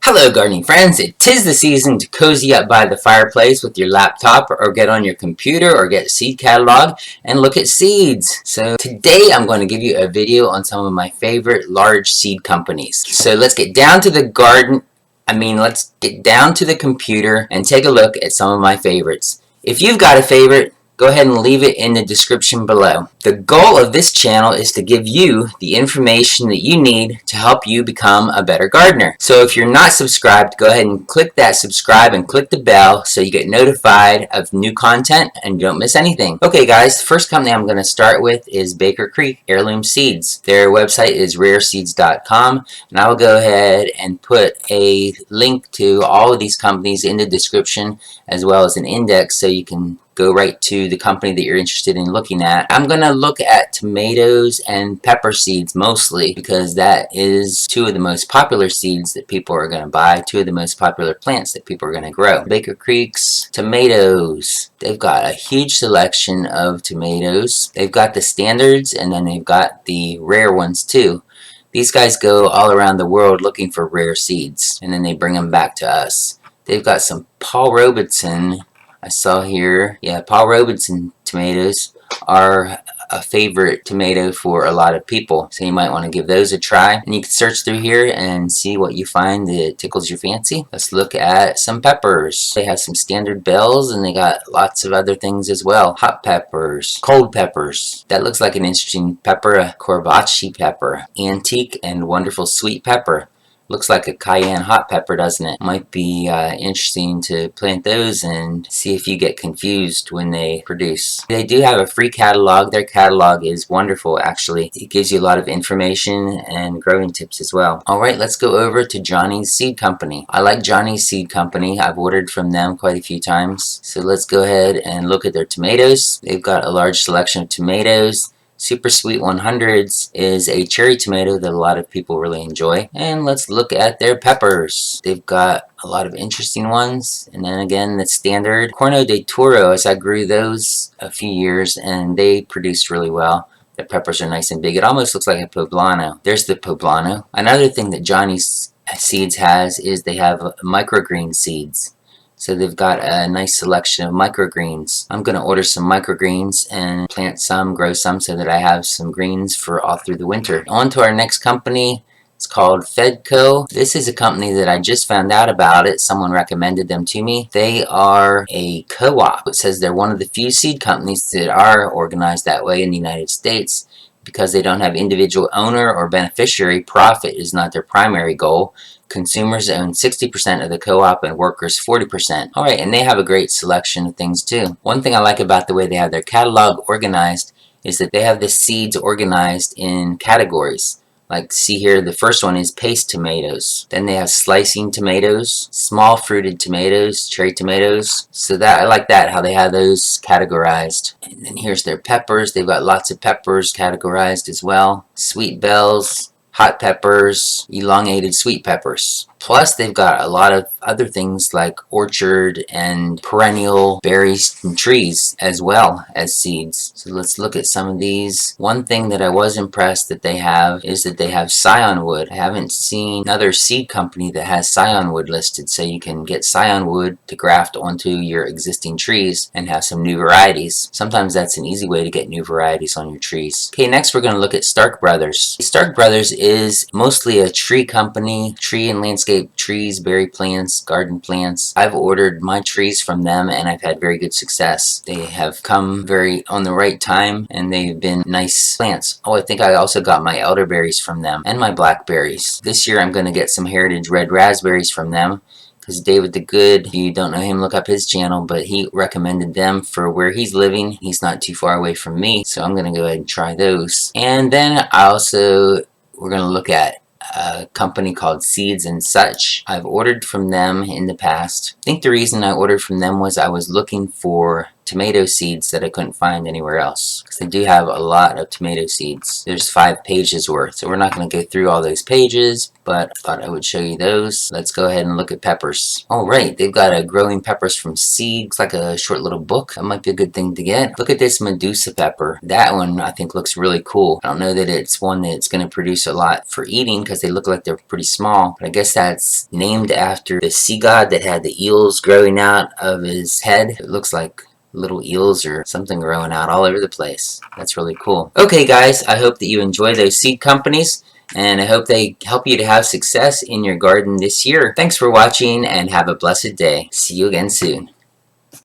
Hello gardening friends, it is the season to cozy up by the fireplace with your laptop or get on your computer or get a seed catalog and look at seeds. So today I'm going to give you a video on some of my favorite large seed companies. So let's get down to the let's get down to the computer and take a look at some of my favorites. If you've got a favorite, go ahead and leave it in the description below. The goal of this channel is to give you the information that you need to help you become a better gardener. So if you're not subscribed, go ahead and click that subscribe and click the bell so you get notified of new content and you don't miss anything. Okay guys, the first company I'm going to start with is Baker Creek Heirloom Seeds. Their website is rareseeds.com, and I will go ahead and put a link to all of these companies in the description as well as an index so you can go right to the company that you're interested in looking at. I'm going to look at tomatoes and pepper seeds mostly because that is two of the most popular seeds that people are going to buy, two of the most popular plants that people are going to grow. Baker Creek's tomatoes. They've got a huge selection of tomatoes. They've got the standards and then they've got the rare ones too. These guys go all around the world looking for rare seeds and then they bring them back to us. They've got some Paul Robeson. I saw here, yeah, Paul Robeson tomatoes are a favorite tomato for a lot of people, so you might want to give those a try. And you can search through here and see what you find that tickles your fancy. Let's look at some peppers. They have some standard bells and they got lots of other things as well. Hot peppers, cold peppers. That looks like an interesting pepper, a Corvaci pepper. Antique and wonderful sweet pepper. Looks like a cayenne hot pepper, doesn't it? Might be interesting to plant those and see if you get confused when they produce. They do have a free catalog. Their catalog is wonderful, actually. It gives you a lot of information and growing tips as well. Alright, let's go over to Johnny's Seed Company. I like Johnny's Seed Company. I've ordered from them quite a few times. So let's go ahead and look at their tomatoes. They've got a large selection of tomatoes. Super Sweet 100s is a cherry tomato that a lot of people really enjoy. And let's look at their peppers. They've got a lot of interesting ones. And then again, the standard Corno de Toro, as I grew those a few years and they produced really well. The peppers are nice and big. It almost looks like a poblano. There's the poblano. Another thing that Johnny's Seeds has is they have microgreen seeds. So they've got a nice selection of microgreens. I'm going to order some microgreens and plant some, grow some so that I have some greens for all through the winter. On to our next company. It's called Fedco. This is a company that I just found out about it. Someone recommended them to me. They are a co-op. It says they're one of the few seed companies that are organized that way in the United States. Because they don't have individual owner or beneficiary, profit is not their primary goal. Consumers own 60% of the co-op and workers 40%. Alright, and they have a great selection of things too. One thing I like about the way they have their catalog organized is that they have the seeds organized in categories. Like, see here, the first one is paste tomatoes. Then they have slicing tomatoes, small fruited tomatoes, cherry tomatoes. So that I like that, how they have those categorized. And then here's their peppers. They've got lots of peppers categorized as well. Sweet bells, hot peppers, elongated sweet peppers. Plus, they've got a lot of other things like orchard and perennial berries and trees as well as seeds. So let's look at some of these. One thing that I was impressed that they have is that they have scion wood. I haven't seen another seed company that has scion wood listed, so you can get scion wood to graft onto your existing trees and have some new varieties. Sometimes that's an easy way to get new varieties on your trees. Okay, next we're going to look at Stark Brothers. Stark Brothers is mostly a tree company, tree and landscape trees, berry plants, garden plants. I've ordered my trees from them and I've had very good success. They have come very on the right time and they've been nice plants. Oh, I think I also got my elderberries from them and my blackberries. This year I'm going to get some heritage red raspberries from them because David the Good, if you don't know him, look up his channel, but he recommended them for where he's living. He's not too far away from me, so I'm going to go ahead and try those. And then we're going to look at a company called Seeds and Such. I've ordered from them in the past. I think the reason I ordered from them was I was looking for tomato seeds that I couldn't find anywhere else. Because they do have a lot of tomato seeds. There's 5 pages worth. So we're not going to go through all those pages, but I thought I would show you those. Let's go ahead and look at peppers. Oh, right. They've got a growing peppers from seed. Looks like a short little book. That might be a good thing to get. Look at this Medusa pepper. That one I think looks really cool. I don't know that it's one that's going to produce a lot for eating because they look like they're pretty small. But I guess that's named after the sea god that had the eels growing out of his head. It looks like little eels or something growing out all over the place. That's really cool. Okay guys, I hope that you enjoy those seed companies, and I hope they help you to have success in your garden this year. Thanks for watching and have a blessed day. See you again soon.